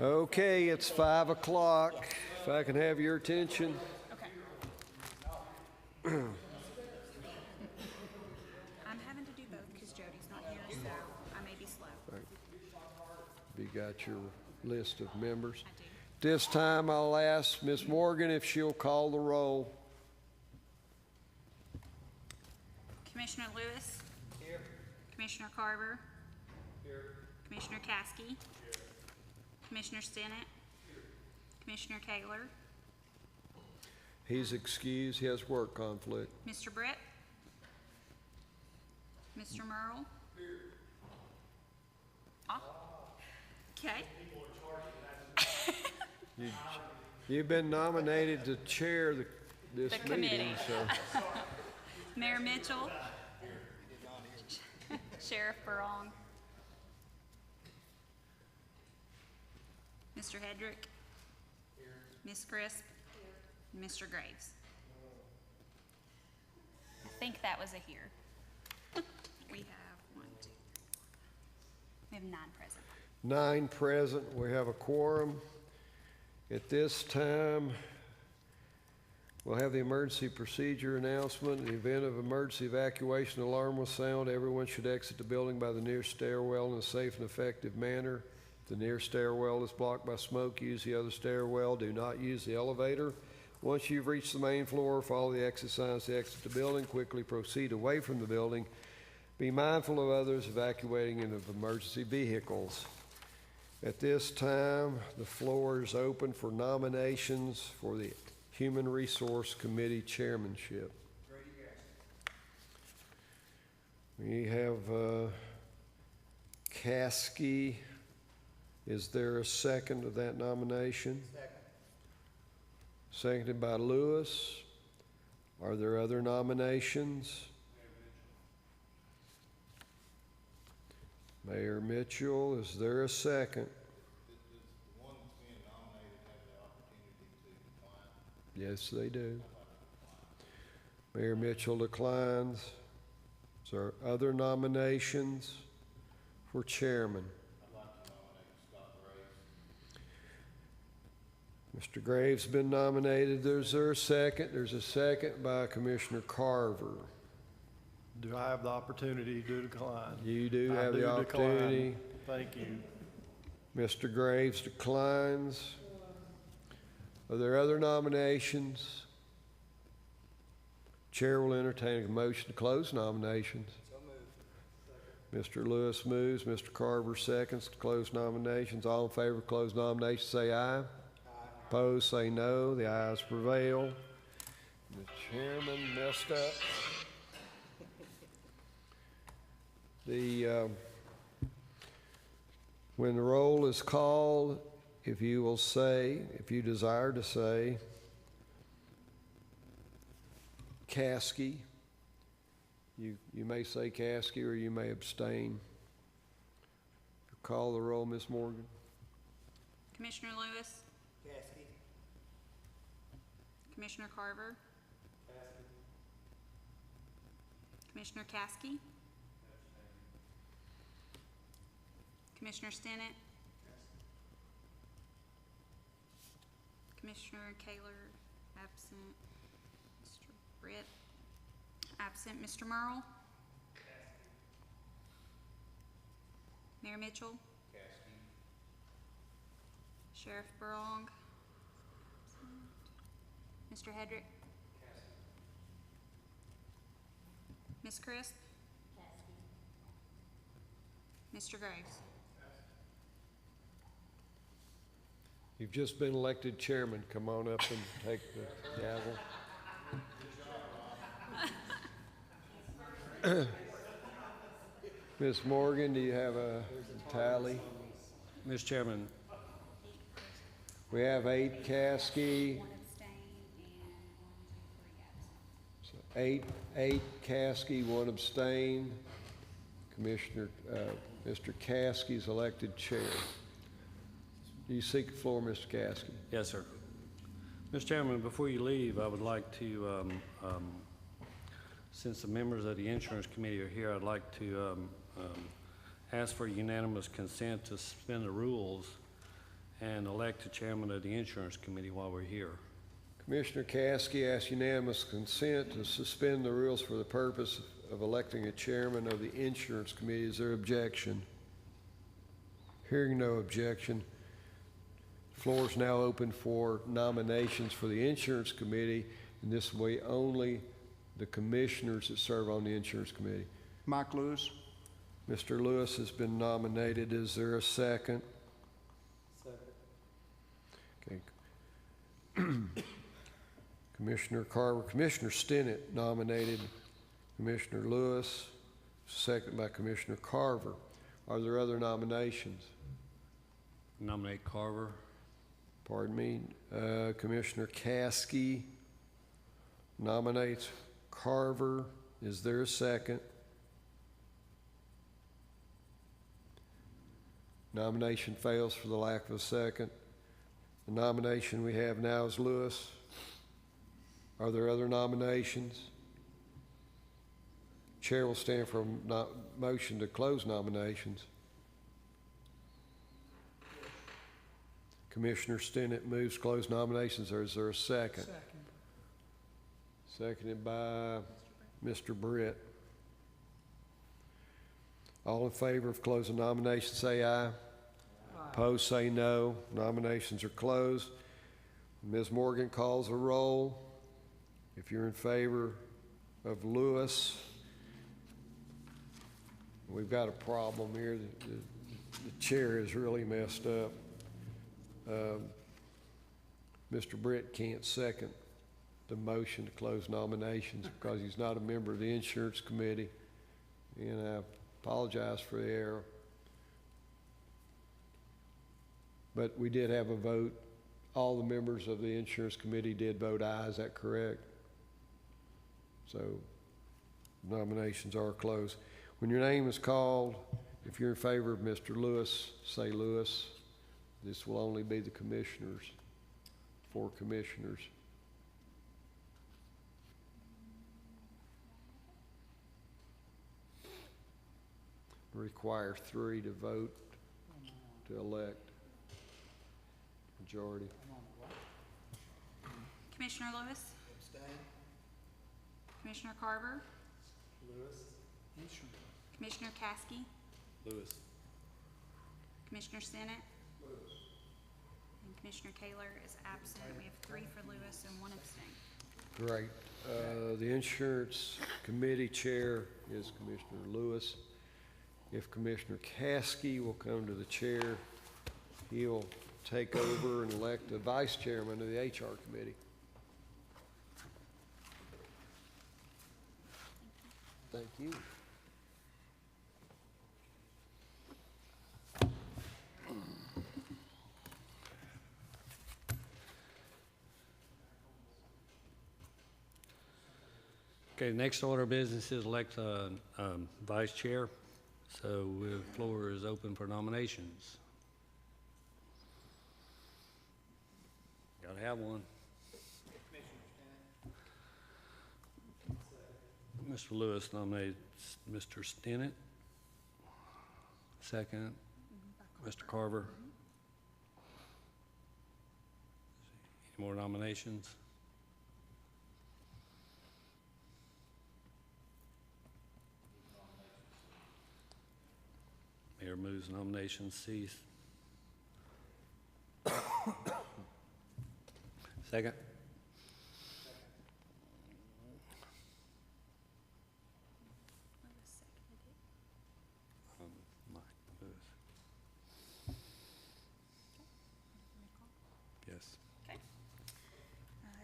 Okay, it's 5 o'clock. If I can have your attention. Okay. I'm having to do both because Jody's not here, so I may be slow. Have you got your list of members? I do. This time I'll ask Ms. Morgan if she'll call the roll. Commissioner Lewis? Here. Commissioner Carver? Here. Commissioner Caskey? Here. Commissioner Stinnett? Here. Commissioner Kaler? He's excused. He has work conflict. Mr. Britt? Mr. Merle? Here. Okay. You've been nominated to chair this The meeting. committee. So. Mayor Mitchell? Sheriff Burrong? Mr. Hedrick? Ms. Crisp? Mr. Graves? I think that was a here. We have 1, 2, 3, 4, 5. We have 9 present. 9 present. We have a quorum. At this time, we'll have the emergency procedure announcement. In the event of emergency evacuation, alarm will sound. Everyone should exit the building by the nearest stairwell in a safe and effective manner. If the nearest stairwell is blocked by smoke, use the other stairwell. Do not use the elevator. Once you've reached the main floor, follow the exit signs to exit the building. Quickly proceed away from the building. Be mindful of others evacuating in emergency vehicles. At this time, the floor is open for nominations for the Human Resource Committee chairmanship. We have Caskey. Is there a second to that nomination? Second. Seconded by Lewis. Are there other nominations? Mayor Mitchell, is there a second? Does the one that's being nominated have the opportunity to decline? Yes, they do. Mayor Mitchell declines. Is there other nominations for chairman? I'd like to nominate Scott Graves. Mr. Graves has been nominated. Is there a second? There's a second by Commissioner Carver. Do I have the opportunity to decline? You do I have do the opportunity. decline. Thank you. Mr. Graves declines. Are there other nominations? Chair will entertain a motion to close nominations. So moved. Mr. Lewis moves. Mr. Carver seconds to close nominations. All in favor of close nominations say aye. Aye. Opposed say no. The ayes prevail. The chairman messed up. When the roll is called, if you will say, if you desire to say, Caskey, you may say Caskey or you may abstain. Call the roll, Ms. Morgan. Commissioner Lewis? Caskey. Commissioner Carver? Commissioner Caskey? Commissioner Stinnett? Commissioner Kaler, absent. Mr. Britt, absent. Mr. Merle? Mayor Mitchell? Sheriff Burrong? Mr. Hedrick? Ms. Crisp? Mr. Graves? You've just been elected chairman. Come on up and take the gavel. Ms. Morgan, do you have a tally? Mr. Chairman, We have 8 Caskey. 1 abstain and 1, 2, 3 absent. So 8 Caskey, 1 abstain. Commissioner, Mr. Caskey's elected chair. Do you seek the floor, Mr. Caskey? yes, sir. Mr. Chairman, before you leave, I would like to, since the members of the Insurance Committee are here, I'd like to ask for unanimous consent to suspend the rules and elect the chairman of the insurance committee while we're here. Commissioner Caskey asks unanimous consent to suspend the rules for the purpose of electing a chairman of the insurance committee. Is there objection? Hearing no objection, the floor is now open for nominations for the insurance committee, and this will be only the commissioners that serve on the insurance committee. Mike Lewis. Mr. Lewis has been nominated. Is there a second? Okay. Commissioner Carver, Commissioner Stinnett nominated Commissioner Lewis, second by Commissioner Carver. Are there other nominations? Nominate Carver. Pardon me. Commissioner Caskey nominates Carver. Is there a second? Nomination fails for the lack of a second. The nomination we have now is Lewis. Are there other nominations? Chair will stand for a motion to close nominations. Commissioner Stinnett moves close nominations. Or is there a second? Seconded by Mr. Britt. All in favor of closing nominations, say aye. Opposed, say no. Nominations are closed. Ms. Morgan calls a roll. If you're in favor of Lewis, we've got a problem here. The chair is really messed up. Mr. Britt can't second the motion to close nominations because he's not a member of the insurance committee, and I apologize for the error. But we did have a vote. All the members of the insurance committee did vote aye. Is that correct? So nominations are closed. When your name is called, if you're in favor of Mr. Lewis, say Lewis. This will only be the commissioners, 4 commissioners. Require 3 to vote to elect. Majority. Commissioner Lewis? Abstain. Commissioner Carver? Lewis. Commissioner Caskey? Lewis. Commissioner Stinnett? And Commissioner Kaler is absent. We have 3 for Lewis and 1 abstain. Great. The insurance committee chair is Commissioner Lewis. If Commissioner Caskey will come to the chair, he'll take over and elect the vice chairman of the HR committee. Thank you. Okay, next order of business is elect a vice chair. So the floor is open for nominations. Gotta have one. Mr. Lewis nominates Mr. Stinnett. Second, Mr. Carver. Any more nominations? Mayor moves nominations cease. Second. Mike Lewis. Yes. Okay.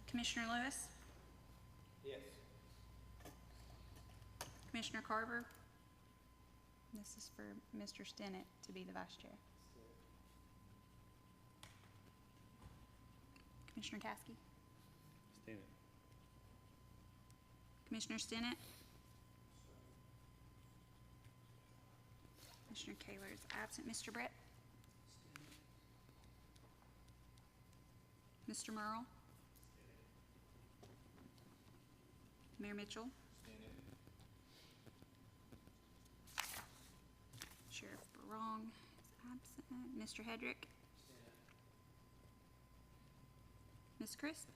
Commissioner Lewis? Yes. Commissioner Carver? This is for Mr. Stinnett to be the vice chair. Commissioner Caskey? Stinnett. Commissioner Stinnett? Commissioner Kaler is absent. Mr. Brett? Mr. Merle? Mayor Mitchell? Sheriff Barong is absent. Mr. Hedrick? Ms. Crisp?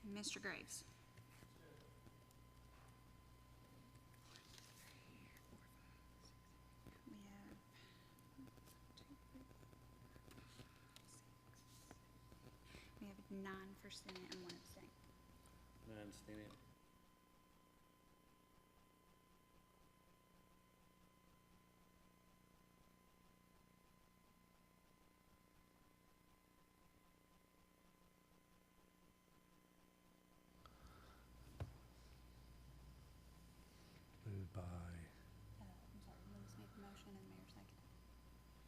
And Mr. Graves? We have 9 for Senate and 1 abstain. I understand it. Moved by. I'm sorry, Lewis made the motion and Mayor seconded.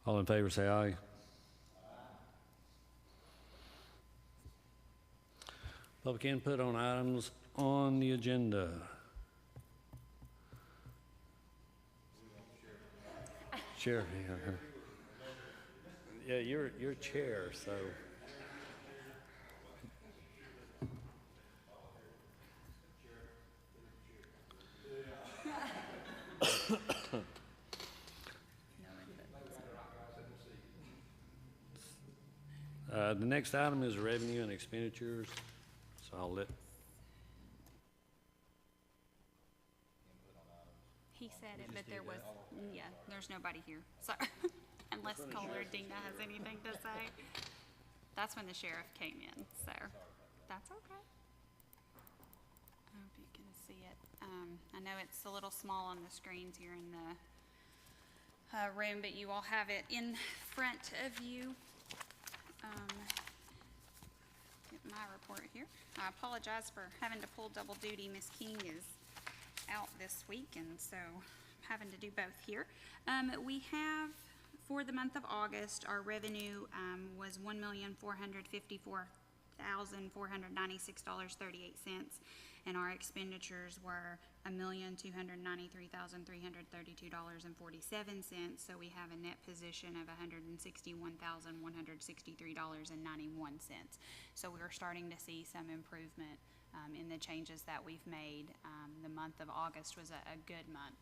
All in favor, say aye. Public input on items on the agenda. Chair, yeah, you're chair, so. The next item is revenue and expenditures, so I'll let. He said it, but there was, yeah, there's nobody here, so, unless Kohler or Dina has anything to say. That's when the sheriff came in, so, that's okay. I hope you can see it. I know it's a little small on the screens here in the room, but you all have it in front of you. Get my report here. I apologize for having to pull double duty. Miss King is out this week, and so I'm having to do both here. We have, for the month of August, our revenue was $1,454,496.38, and our expenditures were $1,293,332.47. So we have a net position of $161,163.91. So we're starting to see some improvement in the changes that we've made. The month of August was a good month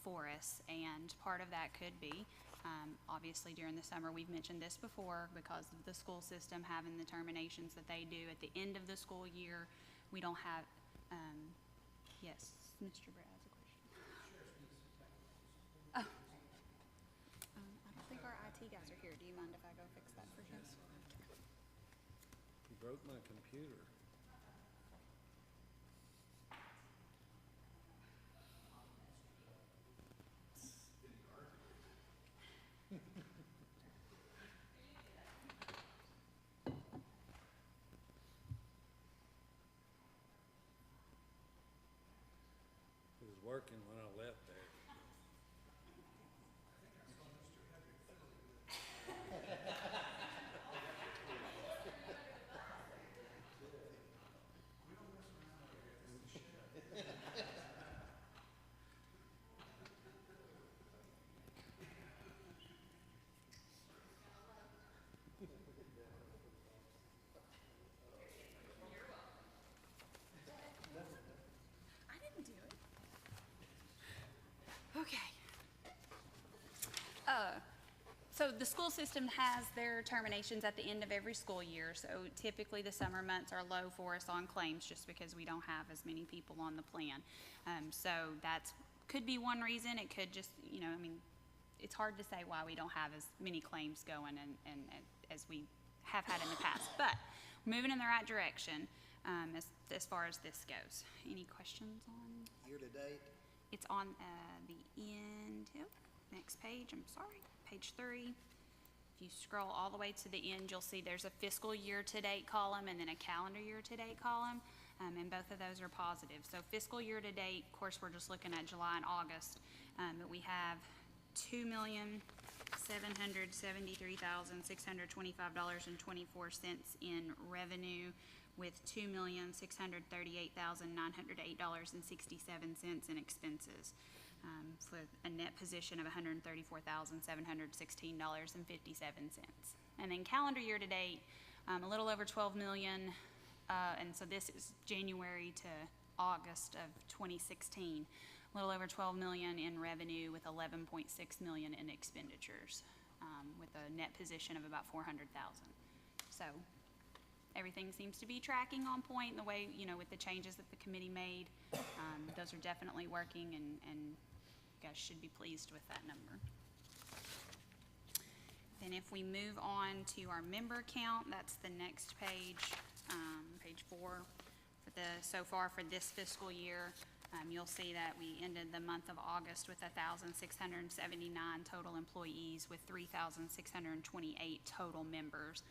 for us, and part of that could be obviously during the summer, we've mentioned this before, because of the school system having the terminations that they do at the end of the school year. We don't have, yes, Mr. Brad has a question. Oh. I don't think our IT guys are here. Do you mind if I go fix that for him? You broke my computer. It was working when I left there. I didn't do it. Okay. So the school system has their terminations at the end of every school year. So typically the summer months are low for us on claims just because we don't have as many people on the plan. So that's could be one reason. It could just, you know, I mean, it's hard to say why we don't have as many claims going and as we have had in the past. But we're moving in the right direction as far as this goes. Any questions on? Year to date? It's on the end, next page, I'm sorry, page 3. If you scroll all the way to the end, you'll see there's a fiscal year-to-date column and then a calendar year-to-date column, and both of those are positive. So fiscal year-to-date, of course, we're just looking at July and August, but we have $2,773,625.24 in revenue, with $2,638,908.67 in expenses, for a net position of $134,716.57. And then calendar year to date, a little over $12 million, and so this is January to August of 2016. A little over $12 million in revenue with $11.6 million in expenditures, with a net position of about $400,000. So everything seems to be tracking on point, the way, you know, with the changes that the committee made. Those are definitely working, and you guys should be pleased with that number. Then if we move on to our member count, that's the next page, page 4. So far for this fiscal year, you'll see that we ended the month of August with 1,679 total employees with 3,628 total members.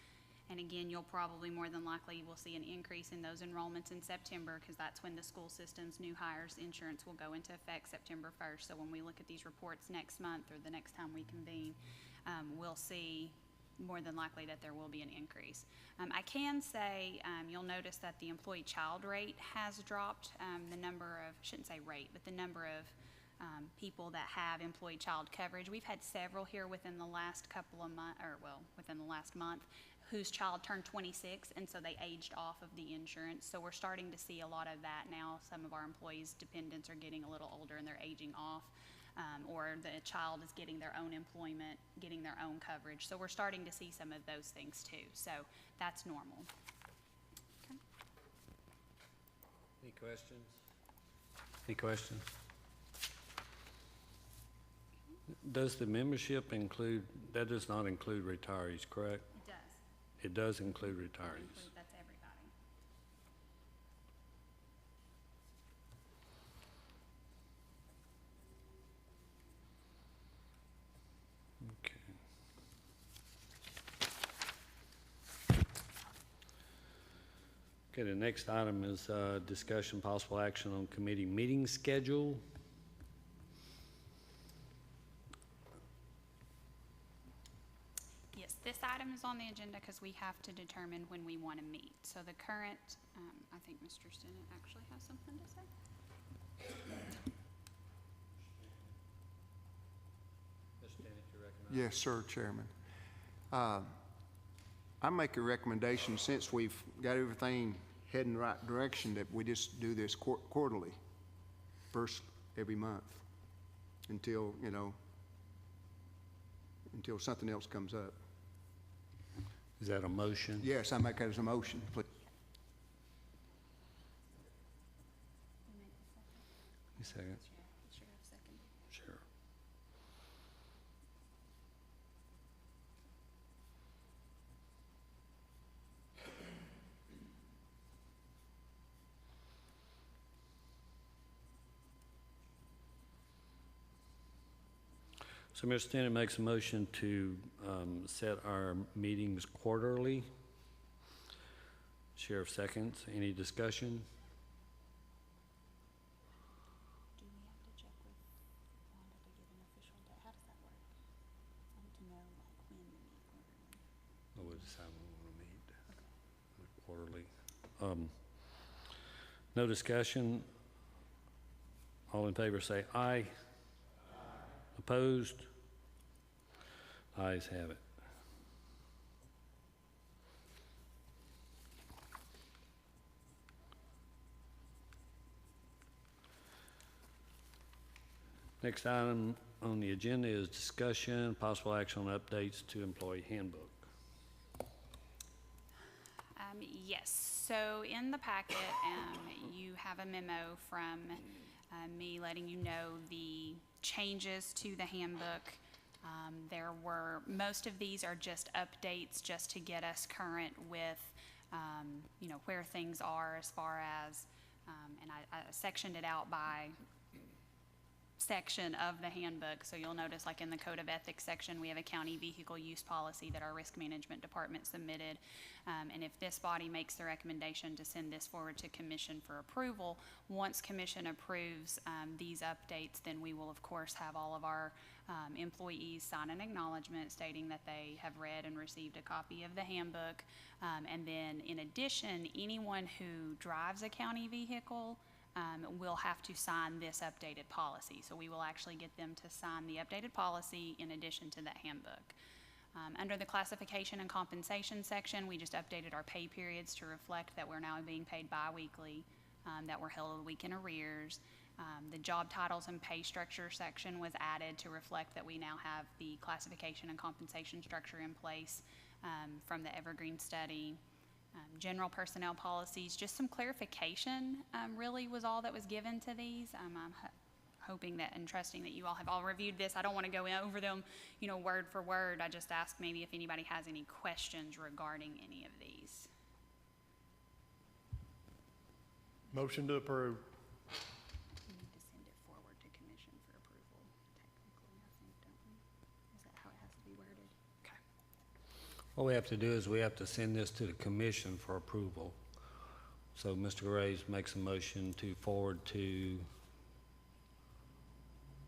And again, you'll probably more than likely will see an increase in those enrollments in September, because that's when the school system's new hires insurance will go into effect September 1st. So when we look at these reports next month or the next time we convene, we'll see more than likely that there will be an increase. I can say, you'll notice that the employee child rate has dropped. The number of, I shouldn't say rate, but the number of people that have employee child coverage. We've had several here within the last couple of months, or well, within the last month, whose child turned 26, and so they aged off of the insurance. So we're starting to see a lot of that now. Some of our employees' dependents are getting a little older and they're aging off, or the child is getting their own employment, getting their own coverage. So we're starting to see some of those things too. So that's normal. Okay. Any questions? Any questions? Does the membership include, that does not include retirees, correct? It does. It does include retirees. That's everybody. Okay. Okay, the next item is discussion possible action on committee meeting schedule. Yes, this item is on the agenda because we have to determine when we want to meet. So the current, I think Mr. Stinnett actually has something to say. Mr. Stinnett, you recognize? Yes, sir, Chairman. I make a recommendation, since we've got everything heading the right direction, that we just do this quarterly, first every month, until, you know, until something else comes up. Is that a motion? Yes, I make that as a motion, please. You second? Sheriff, second. Sure. So Mr. Stinnett makes a motion to set our meetings quarterly. Sheriff seconds. Any discussion? Do we have to check with Wanda to get an official date? How does that work? To know like when we meet quarterly. We'll decide when we want to meet quarterly. No discussion. All in favor say aye. Opposed? Ayes have it. Next item on the agenda is discussion, possible action on updates to employee handbook. Yes, so in the packet, you have a memo from me letting you know the changes to the handbook. Most of these are just updates just to get us current with, you know, where things are as far as, and I sectioned it out by section of the handbook. So you'll notice, like in the Code of Ethics section, we have a county vehicle use policy that our risk management department submitted. And if this body makes the recommendation to send this forward to commission for approval, once commission approves these updates, then we will of course have all of our employees sign an acknowledgement stating that they have read and received a copy of the handbook. And then in addition, anyone who drives a county vehicle will have to sign this updated policy. So we will actually get them to sign the updated policy in addition to that handbook. Under the classification and compensation section, we just updated our pay periods to reflect that we're now being paid bi-weekly, that we're held a week in arrears. The job titles and pay structure section was added to reflect that we now have the classification and compensation structure in place from the Evergreen study. General personnel policies, just some clarification, really was all that was given to these. I'm hoping that and trusting that you all have all reviewed this. I don't want to go over them, word for word. I just ask maybe if anybody has any questions regarding any of these. Motion to approve. We need to send it forward to commission for approval, technically, I think, don't we? Is that how it has to be worded? Okay. What we have to do is we have to send this to the commission for approval. So Mr. Graves makes a motion to forward to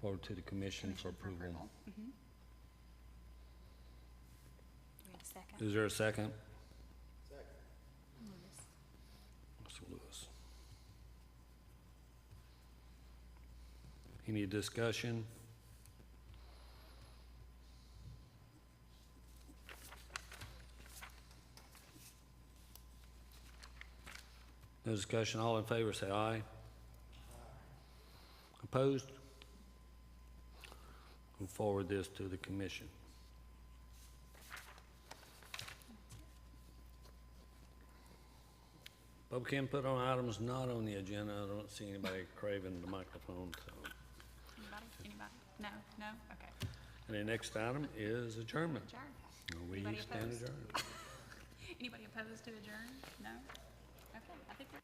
the commission for approval. Mhm. Do we have a second? Is there a second? Second. Lewis. Mr. Lewis. Any discussion? No discussion. All in favor, say aye. Opposed? We'll forward this to the commission. Public input on items not on the agenda. I don't see anybody craving the microphone, so. Anybody? No? No? Okay. And the next item is adjournment. Adjourn. We Anybody stand opposed? adjourned. Anybody opposed to adjourn? No? Okay, I think we're